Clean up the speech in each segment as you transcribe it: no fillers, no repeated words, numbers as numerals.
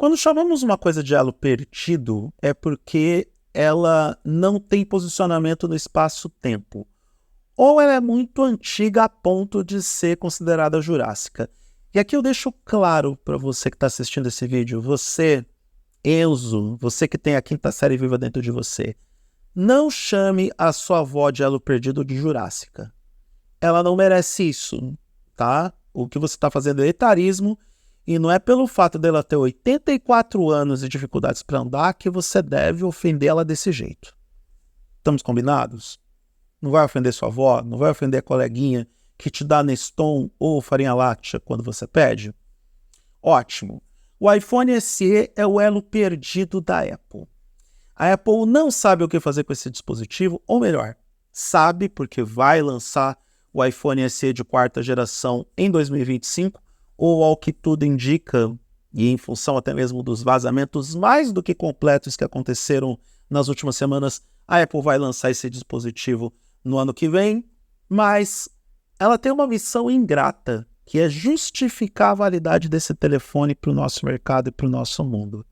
Quando chamamos uma coisa de elo perdido, é porque ela não tem posicionamento no espaço-tempo. Ou ela é muito antiga a ponto de ser considerada jurássica. E aqui eu deixo claro para você que está assistindo esse vídeo, você, Enzo, você que tem a quinta série viva dentro de você, não chame a sua avó de elo perdido de jurássica. Ela não merece isso, tá? O que você está fazendo é etarismo, e não é pelo fato dela ter 84 anos e dificuldades para andar que você deve ofender ela desse jeito. Estamos combinados? Não vai ofender sua avó, não vai ofender a coleguinha que te dá Neston ou farinha láctea quando você pede? Ótimo. O iPhone SE é o elo perdido da Apple. A Apple não sabe o que fazer com esse dispositivo, ou melhor, sabe porque vai lançar o iPhone SE de quarta geração em 2025, ou ao que tudo indica, e em função até mesmo dos vazamentos mais do que completos que aconteceram nas últimas semanas, a Apple vai lançar esse dispositivo no ano que vem, mas ela tem uma missão ingrata, que é justificar a validade desse telefone para o nosso mercado e para o nosso mundo.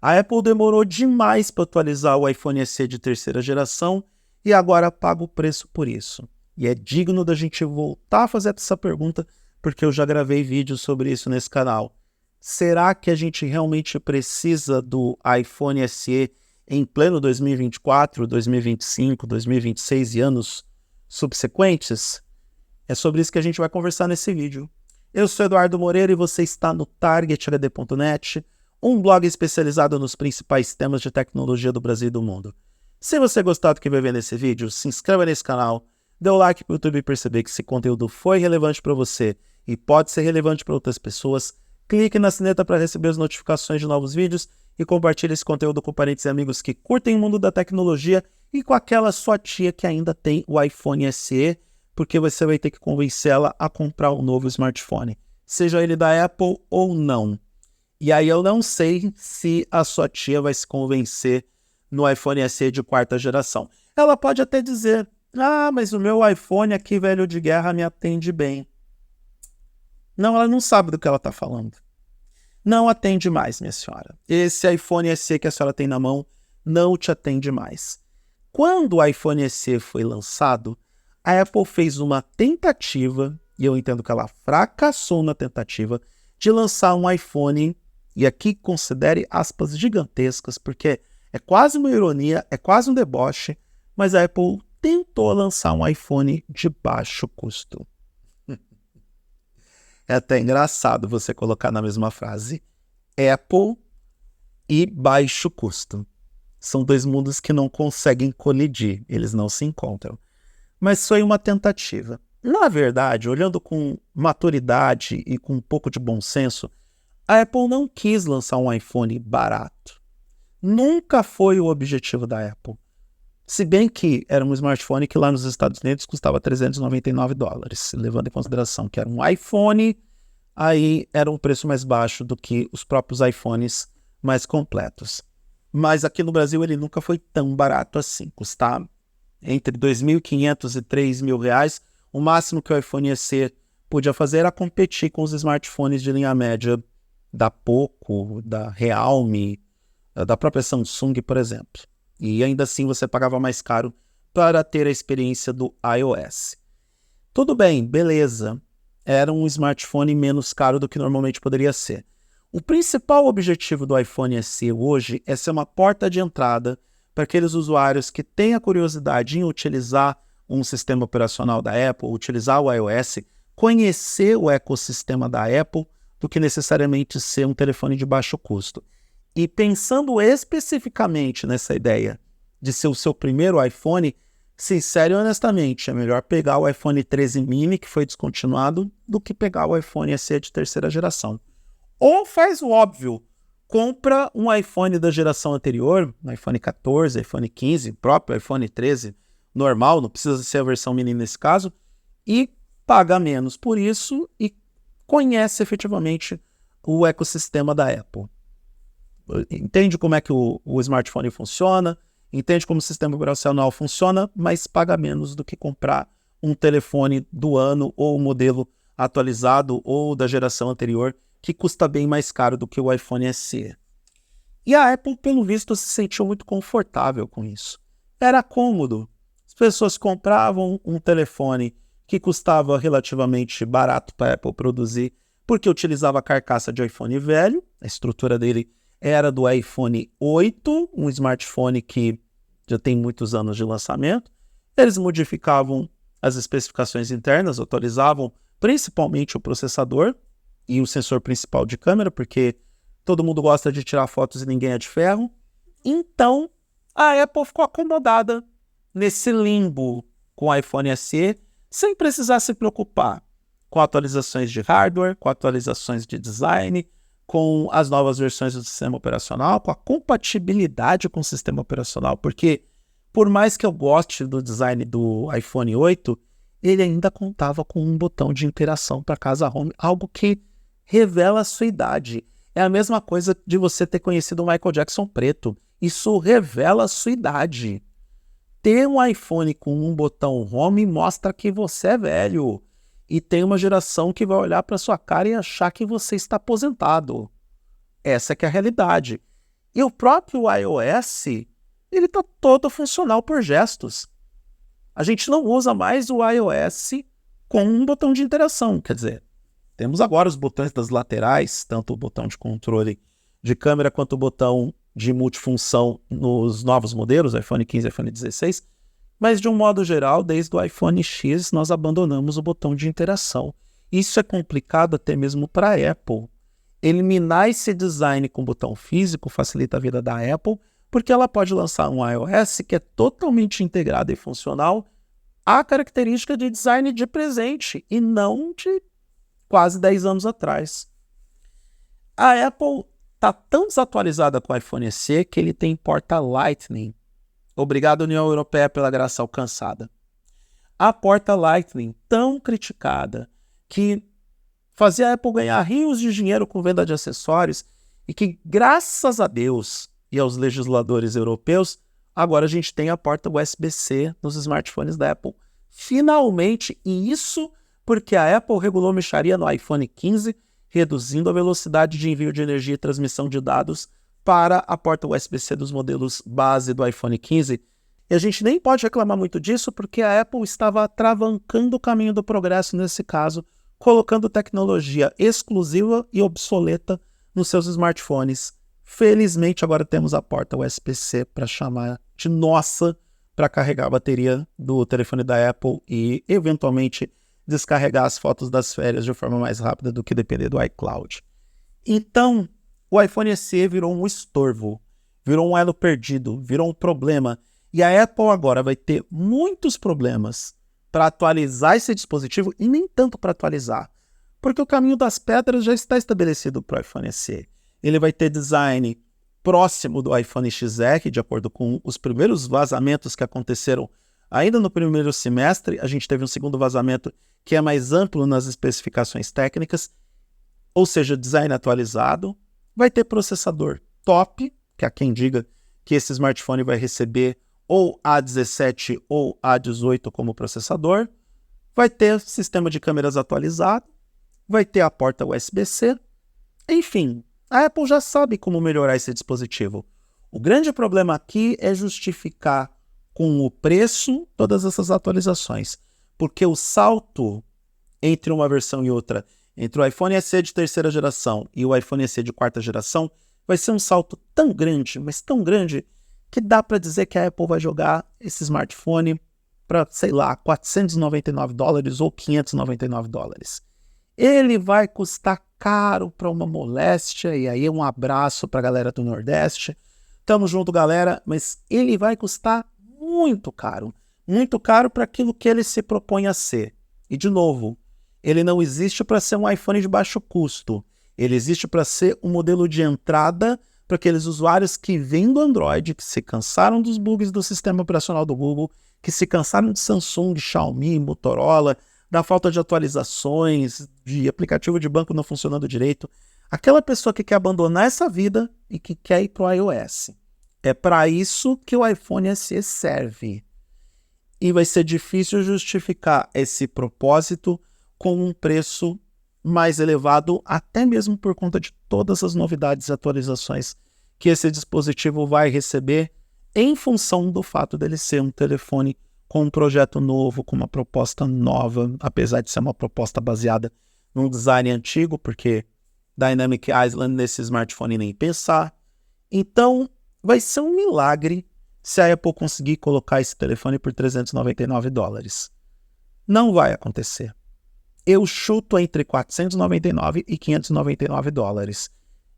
A Apple demorou demais para atualizar o iPhone SE de terceira geração e agora paga o preço por isso. E é digno da gente voltar a fazer essa pergunta, porque eu já gravei vídeos sobre isso nesse canal. Será que a gente realmente precisa do iPhone SE em pleno 2024, 2025, 2026 e anos subsequentes? É sobre isso que a gente vai conversar nesse vídeo. Eu sou Eduardo Moreira e você está no TargetHD.net, um blog especializado nos principais temas de tecnologia do Brasil e do mundo. Se você gostar do que vai ver nesse vídeo, se inscreva nesse canal, dê o like para o YouTube perceber que esse conteúdo foi relevante para você e pode ser relevante para outras pessoas. Clique na sineta para receber as notificações de novos vídeos e compartilhe esse conteúdo com parentes e amigos que curtem o mundo da tecnologia e com aquela sua tia que ainda tem o iPhone SE, porque você vai ter que convencê-la a comprar um novo smartphone, seja ele da Apple ou não. E aí eu não sei se a sua tia vai se convencer no iPhone SE de quarta geração. Ela pode até dizer, mas o meu iPhone aqui, velho de guerra, me atende bem. Não, ela não sabe do que ela está falando. Não atende mais, minha senhora. Esse iPhone SE que a senhora tem na mão não te atende mais. Quando o iPhone SE foi lançado, a Apple fez uma tentativa, e eu entendo que ela fracassou na tentativa, de lançar um iPhone, e aqui considere aspas gigantescas, porque é quase uma ironia, é quase um deboche, mas a Apple tentou lançar um iPhone de baixo custo. É até engraçado você colocar na mesma frase Apple e baixo custo. São dois mundos que não conseguem colidir, eles não se encontram. Mas foi uma tentativa. Na verdade, olhando com maturidade e com um pouco de bom senso, a Apple não quis lançar um iPhone barato. Nunca foi o objetivo da Apple. Se bem que era um smartphone que lá nos Estados Unidos custava $399, levando em consideração que era um iPhone, aí era um preço mais baixo do que os próprios iPhones mais completos. Mas aqui no Brasil ele nunca foi tão barato assim, custava entre R$2.500 e R$3.000. O máximo que o iPhone SE podia fazer era competir com os smartphones de linha média da Poco, da Realme, da própria Samsung, por exemplo. E ainda assim você pagava mais caro para ter a experiência do iOS. Tudo bem, beleza. Era um smartphone menos caro do que normalmente poderia ser. O principal objetivo do iPhone SE hoje é ser uma porta de entrada para aqueles usuários que têm a curiosidade em utilizar um sistema operacional da Apple, utilizar o iOS, conhecer o ecossistema da Apple, do que necessariamente ser um telefone de baixo custo. E pensando especificamente nessa ideia de ser o seu primeiro iPhone, sincero e honestamente, é melhor pegar o iPhone 13 mini, que foi descontinuado, do que pegar o iPhone SE de terceira geração. Ou faz o óbvio, compra um iPhone da geração anterior, iPhone 14, iPhone 15, próprio iPhone 13, normal, não precisa ser a versão mini nesse caso, e paga menos por isso e conhece efetivamente o ecossistema da Apple. Entende como é que o smartphone funciona, entende como o sistema operacional funciona, mas paga menos do que comprar um telefone do ano ou um modelo atualizado ou da geração anterior, que custa bem mais caro do que o iPhone SE. E a Apple, pelo visto, se sentiu muito confortável com isso. Era cômodo. As pessoas compravam um telefone que custava relativamente barato para a Apple produzir, porque utilizava a carcaça de iPhone velho. A estrutura dele era do iPhone 8, um smartphone que já tem muitos anos de lançamento. Eles modificavam as especificações internas, atualizavam principalmente o processador e o sensor principal de câmera, porque todo mundo gosta de tirar fotos e ninguém é de ferro. Então, a Apple ficou acomodada nesse limbo com o iPhone SE, sem precisar se preocupar com atualizações de hardware, com atualizações de design, com as novas versões do sistema operacional, com a compatibilidade com o sistema operacional, porque por mais que eu goste do design do iPhone 8, ele ainda contava com um botão de interação para casa home, algo que revela a sua idade. É a mesma coisa de você ter conhecido o Michael Jackson preto. Isso revela a sua idade. Ter um iPhone com um botão home mostra que você é velho. E tem uma geração que vai olhar para sua cara e achar que você está aposentado. Essa é que é a realidade. E o próprio iOS, ele está todo funcional por gestos. A gente não usa mais o iOS com um botão de interação. Quer dizer, temos agora os botões das laterais, tanto o botão de controle de câmera quanto o botão de multifunção nos novos modelos, iPhone 15 e iPhone 16, mas de um modo geral, desde o iPhone X, nós abandonamos o botão de interação. Isso é complicado até mesmo para a Apple. Eliminar esse design com botão físico facilita a vida da Apple, porque ela pode lançar um iOS que é totalmente integrado e funcional à característica de design de presente e não de quase 10 anos atrás. A Apple está tão desatualizada com o iPhone SE que ele tem porta Lightning. Obrigado, União Europeia, pela graça alcançada. A porta Lightning, tão criticada, que fazia a Apple ganhar rios de dinheiro com venda de acessórios e que, graças a Deus e aos legisladores europeus, agora a gente tem a porta USB-C nos smartphones da Apple. Finalmente, e isso porque a Apple regulou mixaria no iPhone 15, reduzindo a velocidade de envio de energia e transmissão de dados para a porta USB-C dos modelos base do iPhone 15. E a gente nem pode reclamar muito disso porque a Apple estava travancando o caminho do progresso nesse caso, colocando tecnologia exclusiva e obsoleta nos seus smartphones. Felizmente agora temos a porta USB-C para chamar de nossa para carregar a bateria do telefone da Apple e eventualmente descarregar as fotos das férias de forma mais rápida do que depender do iCloud. Então, o iPhone SE virou um estorvo, virou um elo perdido, virou um problema. E a Apple agora vai ter muitos problemas para atualizar esse dispositivo e nem tanto para atualizar, porque o caminho das pedras já está estabelecido para o iPhone SE. Ele vai ter design próximo do iPhone XR, de acordo com os primeiros vazamentos que aconteceram ainda no primeiro semestre. A gente teve um segundo vazamento que é mais amplo nas especificações técnicas, ou seja, design atualizado. Vai ter processador top, que há quem diga que esse smartphone vai receber ou A17 ou A18 como processador. Vai ter sistema de câmeras atualizado, vai ter a porta USB-C. Enfim, a Apple já sabe como melhorar esse dispositivo. O grande problema aqui é justificar com o preço todas essas atualizações, porque o salto entre uma versão e outra, entre o iPhone SE de terceira geração e o iPhone SE de quarta geração, vai ser um salto tão grande, mas tão grande, que dá para dizer que a Apple vai jogar esse smartphone para, sei lá, $499 ou $599. Ele vai custar caro para uma moléstia, e aí um abraço para a galera do Nordeste. Tamo junto, galera, mas ele vai custar muito caro para aquilo que ele se propõe a ser. E, de novo, ele não existe para ser um iPhone de baixo custo. Ele existe para ser um modelo de entrada para aqueles usuários que vêm do Android, que se cansaram dos bugs do sistema operacional do Google, que se cansaram de Samsung, Xiaomi, Motorola, da falta de atualizações, de aplicativo de banco não funcionando direito. Aquela pessoa que quer abandonar essa vida e que quer ir para o iOS. É para isso que o iPhone SE serve. E vai ser difícil justificar esse propósito com um preço mais elevado, até mesmo por conta de todas as novidades e atualizações que esse dispositivo vai receber em função do fato dele ser um telefone com um projeto novo, com uma proposta nova, apesar de ser uma proposta baseada num design antigo, porque Dynamic Island nesse smartphone nem pensar. Então, vai ser um milagre se a Apple conseguir colocar esse telefone por $399. Não vai acontecer. Eu chuto entre $499 e $599.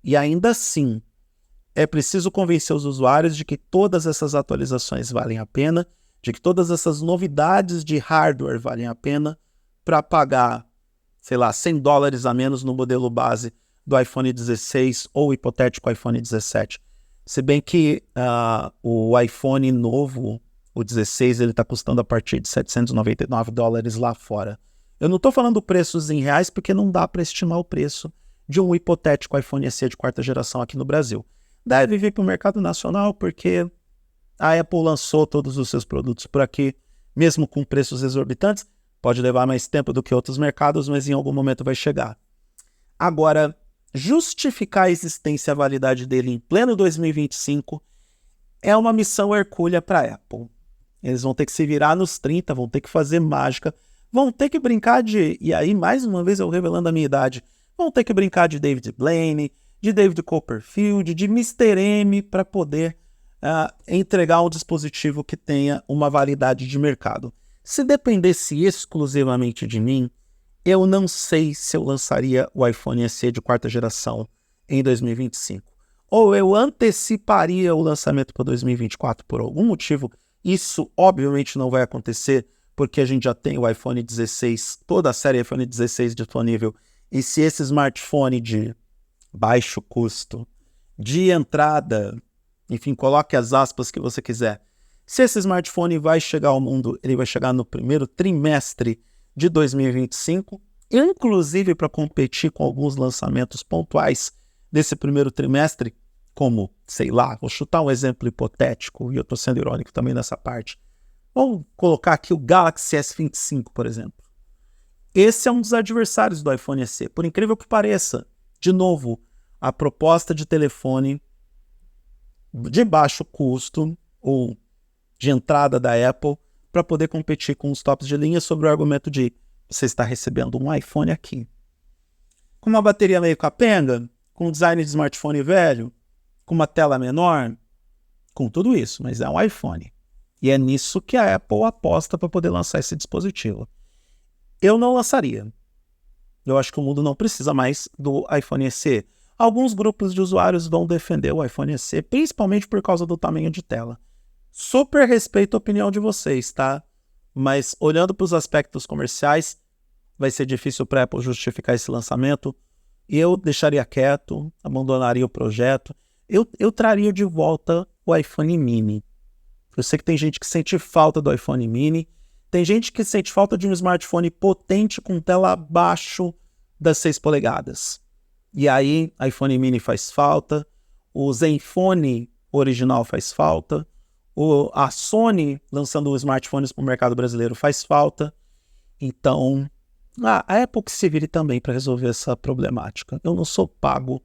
E ainda assim, é preciso convencer os usuários de que todas essas atualizações valem a pena, de que todas essas novidades de hardware valem a pena para pagar, sei lá, $100 a menos no modelo base do iPhone 16 ou o hipotético iPhone 17. Se bem que o iPhone novo, o 16, ele está custando a partir de $799 lá fora. Eu não estou falando preços em reais porque não dá para estimar o preço de um hipotético iPhone SE de quarta geração aqui no Brasil. Deve vir para o mercado nacional porque a Apple lançou todos os seus produtos por aqui, mesmo com preços exorbitantes. Pode levar mais tempo do que outros mercados, mas em algum momento vai chegar. Agora, justificar a existência e a validade dele em pleno 2025 é uma missão hercúlea para a Apple. Eles vão ter que se virar nos 30, vão ter que fazer mágica, vão ter que brincar de... E aí, mais uma vez, eu revelando a minha idade. Vão ter que brincar de David Blaine, de David Copperfield, de Mr. M para poder entregar um dispositivo que tenha uma validade de mercado. Se dependesse exclusivamente de mim, eu não sei se eu lançaria o iPhone SE de quarta geração em 2025. Ou eu anteciparia o lançamento para 2024 por algum motivo. Isso obviamente não vai acontecer, porque a gente já tem o iPhone 16, toda a série iPhone 16 disponível. E se esse smartphone de baixo custo, de entrada, enfim, coloque as aspas que você quiser. Se esse smartphone vai chegar ao mundo, ele vai chegar no primeiro trimestre de 2025, inclusive para competir com alguns lançamentos pontuais desse primeiro trimestre, como, sei lá, vou chutar um exemplo hipotético, e eu estou sendo irônico também nessa parte. Vamos colocar aqui o Galaxy S25, por exemplo. Esse é um dos adversários do iPhone SE, por incrível que pareça. De novo, a proposta de telefone de baixo custo ou de entrada da Apple para poder competir com os tops de linha sobre o argumento de você está recebendo um iPhone aqui. Com uma bateria meio capenga, com um design de smartphone velho, com uma tela menor, com tudo isso, mas é um iPhone. E é nisso que a Apple aposta para poder lançar esse dispositivo. Eu não lançaria. Eu acho que o mundo não precisa mais do iPhone SE. Alguns grupos de usuários vão defender o iPhone SE, principalmente por causa do tamanho de tela. Super respeito a opinião de vocês, tá? Mas olhando para os aspectos comerciais, vai ser difícil para a Apple justificar esse lançamento. Eu deixaria quieto, abandonaria o projeto. Eu traria de volta o iPhone mini. Eu sei que tem gente que sente falta do iPhone mini. Tem gente que sente falta de um smartphone potente com tela abaixo das 6 polegadas. E aí, iPhone mini faz falta. O Zenfone original faz falta. A Sony lançando smartphones para o mercado brasileiro faz falta. Então, a Apple que se vire também para resolver essa problemática. Eu não sou pago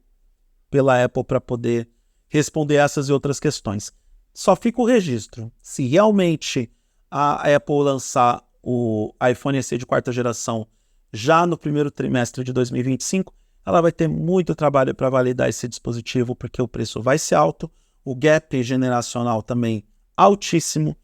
pela Apple para poder responder essas e outras questões. Só fica o registro. Se realmente a Apple lançar o iPhone SE de quarta geração já no primeiro trimestre de 2025, ela vai ter muito trabalho para validar esse dispositivo, porque o preço vai ser alto, o gap generacional também altíssimo,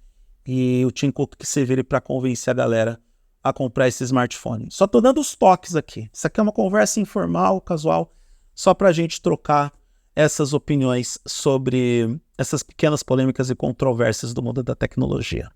e o Tim Cook que se vire para convencer a galera a comprar esse smartphone. Só estou dando os toques aqui. Isso aqui é uma conversa informal, casual, só para a gente trocar essas opiniões sobre essas pequenas polêmicas e controvérsias do mundo da tecnologia.